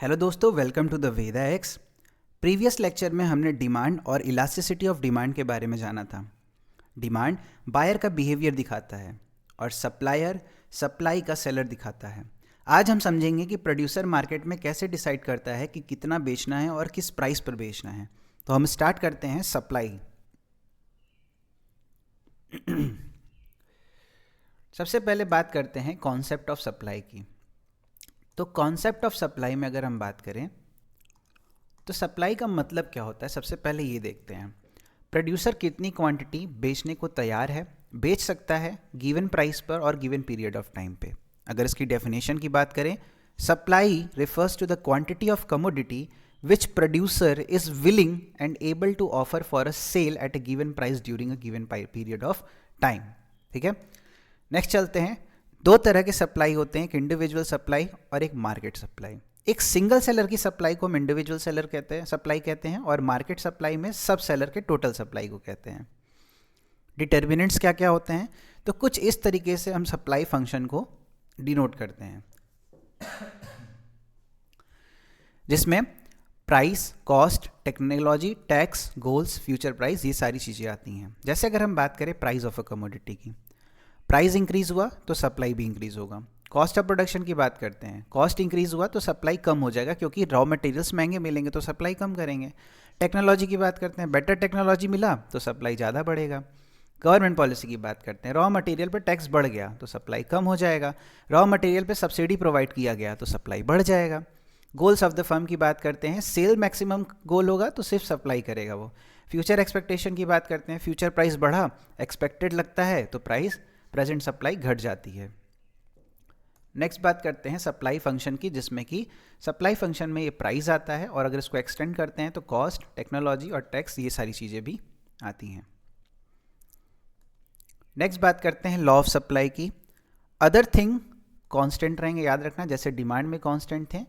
Hello दोस्तों, welcome to the Veda X. Previous lecture में हमने डिमांड और इलास्टिसिटी ऑफ डिमांड के बारे में जाना था। डिमांड बायर का बिहेवियर दिखाता है और सप्लायर सप्लाई का सेलर दिखाता है। आज हम समझेंगे कि प्रोड्यूसर मार्केट में कैसे डिसाइड करता है कि कितना बेचना है और किस प्राइस पर बेचना है। तो हम स्टार्ट करते हैं सप्लाई। सबसे पहले बात करते हैं कॉन्सेप्ट ऑफ सप्लाई की। तो कॉन्सेप्ट ऑफ सप्लाई में अगर हम बात करें तो सप्लाई का मतलब क्या होता है, सबसे पहले ये देखते हैं। प्रोड्यूसर कितनी क्वांटिटी बेचने को तैयार है, बेच सकता है गिवन प्राइस पर और गिवन पीरियड ऑफ टाइम पे। अगर इसकी डेफिनेशन की बात करें, supply refers to the quantity of commodity which producer is willing and able to offer for a sale at a given price during a given period of time. ठीक है, next चलते हैं। दो तरह के सप्लाई होते हैं, एक इंडिविजुअल सप्लाई और एक मार्केट सप्लाई। एक सिंगल सेलर की सप्लाई को हम इंडिविजुअल सेलर कहते हैं, सप्लाई कहते हैं, और मार्केट सप्लाई में सब सेलर के टोटल सप्लाई को कहते हैं। डिटर्मिनेंट्स क्या क्या होते हैं, तो कुछ इस तरीके से हम सप्लाई फंक्शन को डिनोट करते हैं, जिसमें price, cost, technology, tax, goals, future price, ये सारी चीज़ें आती हैं। जैसे अगर हम बात करें प्राइस ऑफ अ कमोडिटी की, प्राइस इंक्रीज हुआ तो सप्लाई भी इंक्रीज होगा। कॉस्ट ऑफ प्रोडक्शन की बात करते हैं, कॉस्ट इंक्रीज हुआ तो सप्लाई कम हो जाएगा, क्योंकि रॉ मटेरियल्स महंगे मिलेंगे तो सप्लाई कम करेंगे। टेक्नोलॉजी की बात करते हैं, बेटर टेक्नोलॉजी मिला तो सप्लाई ज़्यादा बढ़ेगा। गवर्नमेंट पॉलिसी की बात करते हैं, रॉ मटेरियल पर टैक्स बढ़ गया तो सप्लाई कम हो जाएगा, रॉ मटेरियल पर सब्सिडी प्रोवाइड किया गया तो सप्लाई बढ़ जाएगा। गोल्स ऑफ द फर्म की बात करते हैं, सेल मैक्सिमम गोल होगा तो सिर्फ सप्लाई करेगा वो। फ्यूचर एक्सपेक्टेशन की बात करते हैं, फ्यूचर प्राइस बढ़ा, एक्सपेक्टेड लगता है तो प्राइस प्रेजेंट सप्लाई घट जाती है। नेक्स्ट बात करते हैं सप्लाई फंक्शन की, जिसमें कि सप्लाई फंक्शन में ये प्राइस आता है, और अगर इसको एक्सटेंड करते हैं तो कॉस्ट, टेक्नोलॉजी और टैक्स, ये सारी चीज़ें भी आती हैं। नेक्स्ट बात करते हैं लॉ ऑफ सप्लाई की। अदर थिंग कांस्टेंट रहेंगे, याद रखना, जैसे डिमांड में कांस्टेंट थे।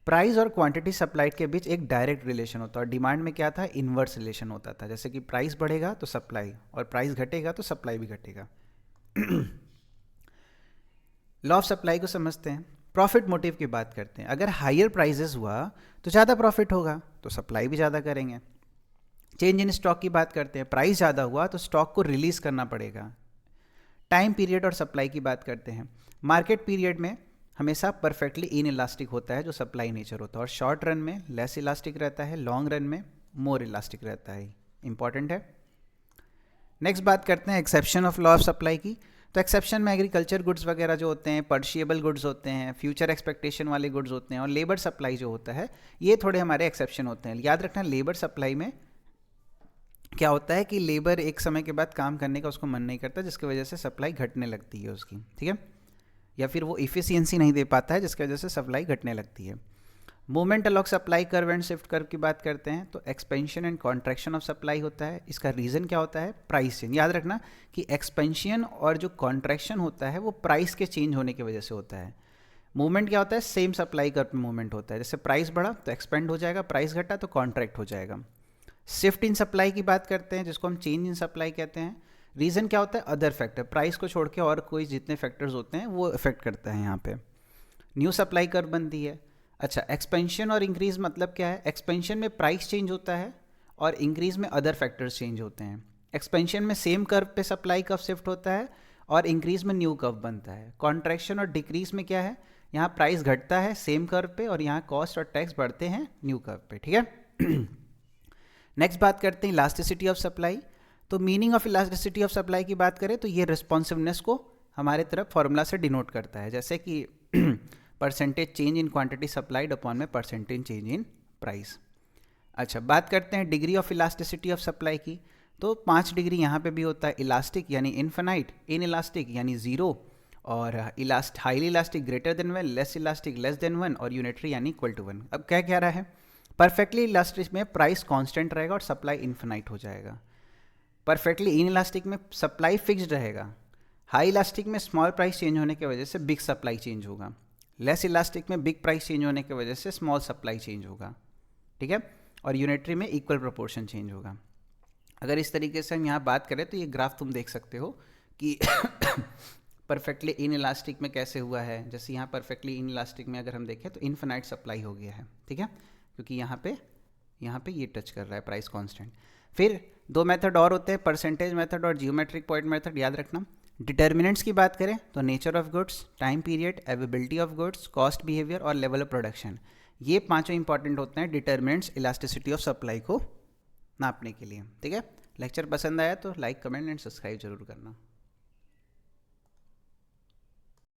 प्राइस और क्वांटिटी सप्लाइड के बीच एक डायरेक्ट रिलेशन होता है, और डिमांड में क्या था, इन्वर्स रिलेशन होता था। जैसे कि प्राइस बढ़ेगा तो सप्लाई, और प्राइस घटेगा तो सप्लाई भी घटेगा। लॉ ऑफ सप्लाई को समझते हैं। प्रॉफिट मोटिव की बात करते हैं, अगर हायर प्राइजेस हुआ तो ज़्यादा प्रॉफिट होगा तो सप्लाई भी ज़्यादा करेंगे। चेंज इन स्टॉक की बात करते हैं, प्राइस ज़्यादा हुआ तो स्टॉक को रिलीज़ करना पड़ेगा। टाइम पीरियड और सप्लाई की बात करते हैं, मार्केट पीरियड में हमेशा परफेक्टली इन इलास्टिक होता है जो सप्लाई नेचर होता है, और शॉर्ट रन में लेस इलास्टिक रहता है, लॉन्ग रन में मोर इलास्टिक रहता है। इंपॉर्टेंट है। नेक्स्ट बात करते हैं exception of law of supply की। तो एक्सेप्शन में एग्रीकल्चर गुड्स वगैरह जो होते हैं, पर्शिएबल गुड्स होते हैं, फ्यूचर एक्सपेक्टेशन वाले गुड्स होते हैं, और लेबर सप्लाई जो होता है, ये थोड़े हमारे एक्सेप्शन होते हैं। याद रखना, लेबर सप्लाई में क्या होता है कि लेबर एक समय के बाद काम करने का उसको मन नहीं करता, जिसकी वजह से सप्लाई घटने लगती है उसकी, ठीक है, या फिर वो इफिशियंसी नहीं दे पाता है, जिसकी वजह से सप्लाई घटने लगती है। Movement along supply curve and shift curve की बात करते हैं, तो expansion and contraction of supply होता है। इसका रीज़न क्या होता है, प्राइस चेंज। याद रखना कि एक्सपेंशन और जो कॉन्ट्रैक्शन होता है वो प्राइस के चेंज होने की वजह से होता है। मूवमेंट क्या होता है, सेम सप्लाई कर्व में मूवमेंट होता है। जैसे प्राइस बढ़ा तो एक्सपेंड हो जाएगा, प्राइस घटा तो कॉन्ट्रैक्ट हो जाएगा। शिफ्ट इन सप्लाई की बात करते हैं, जिसको हम चेंज इन सप्लाई कहते हैं। रीज़न क्या होता है, अदर फैक्टर, प्राइस को छोड़ के और कोई जितने फैक्टर्स होते हैं वो इफेक्ट करता है यहाँ पे। न्यू सप्लाई कर्व बनती है। अच्छा, एक्सपेंशन और इंक्रीज मतलब क्या है, एक्सपेंशन में प्राइस चेंज होता है और इंक्रीज में अदर फैक्टर्स चेंज होते हैं। एक्सपेंशन में सेम कर्व पे सप्लाई कर्व शिफ्ट होता है और इंक्रीज में न्यू कर्व बनता है। कॉन्ट्रैक्शन और डिक्रीज में क्या है, यहाँ प्राइस घटता है सेम कर्व पे और यहाँ कॉस्ट और टैक्स बढ़ते हैं न्यू कर्व पे, ठीक है। नेक्स्ट बात करते हैं इलास्टिसिटी ऑफ सप्लाई। तो meaning of elasticity of supply की बात करें तो ये रिस्पॉन्सिवनेस को हमारे तरफ फॉर्मूला से डिनोट करता है, जैसे कि percentage change in quantity supplied upon में परसेंटेज चेंज इन प्राइस। अच्छा, बात करते हैं degree of elasticity of supply की। तो 5 डिग्री यहाँ पे भी होता है, इलास्टिक यानी इनफिनाइट, इन इलास्टिक यानी जीरो, और highly elastic greater than 1, less elastic less than 1, और यूनिटरी यानी इक्वल टू 1। अब क्या कह रहा है, परफेक्टली इलास्टिक में प्राइस कांस्टेंट रहेगा और सप्लाई इन्फिनाइट हो जाएगा। परफेक्टली इन इलास्टिक में सप्लाई फिक्स्ड रहेगा। हाई इलास्टिक में स्मॉल प्राइस चेंज होने की वजह से बिग सप्लाई चेंज होगा। लेस इलास्टिक में बिग प्राइस चेंज होने की वजह से स्मॉल सप्लाई चेंज होगा, ठीक है, और यूनिटरी में इक्वल प्रोपोर्शन चेंज होगा। अगर इस तरीके से हम यहाँ बात करें तो ये ग्राफ तुम देख सकते हो कि परफेक्टली इन इलास्टिक में कैसे हुआ है, जैसे यहाँ परफेक्टली इन इलास्टिक में अगर हम देखें तो इन्फिनाइट सप्लाई हो गया है, ठीक है, क्योंकि यहाँ पे ये टच कर रहा है प्राइस कांस्टेंट। फिर दो मेथड और होते हैं, परसेंटेज मेथड और जियोमेट्रिक पॉइंट मेथड, याद रखना। डिटर्मिनेंट्स की बात करें तो nature of goods, time period, availability of goods, cost behaviour और लेवल ऑफ प्रोडक्शन, ये पांचों इंपॉर्टेंट होते हैं डिटर्मिनेंट्स इलास्टिसिटी ऑफ सप्लाई को नापने के लिए, ठीक है। लेक्चर पसंद आया तो लाइक, कमेंट एंड सब्सक्राइब जरूर करना।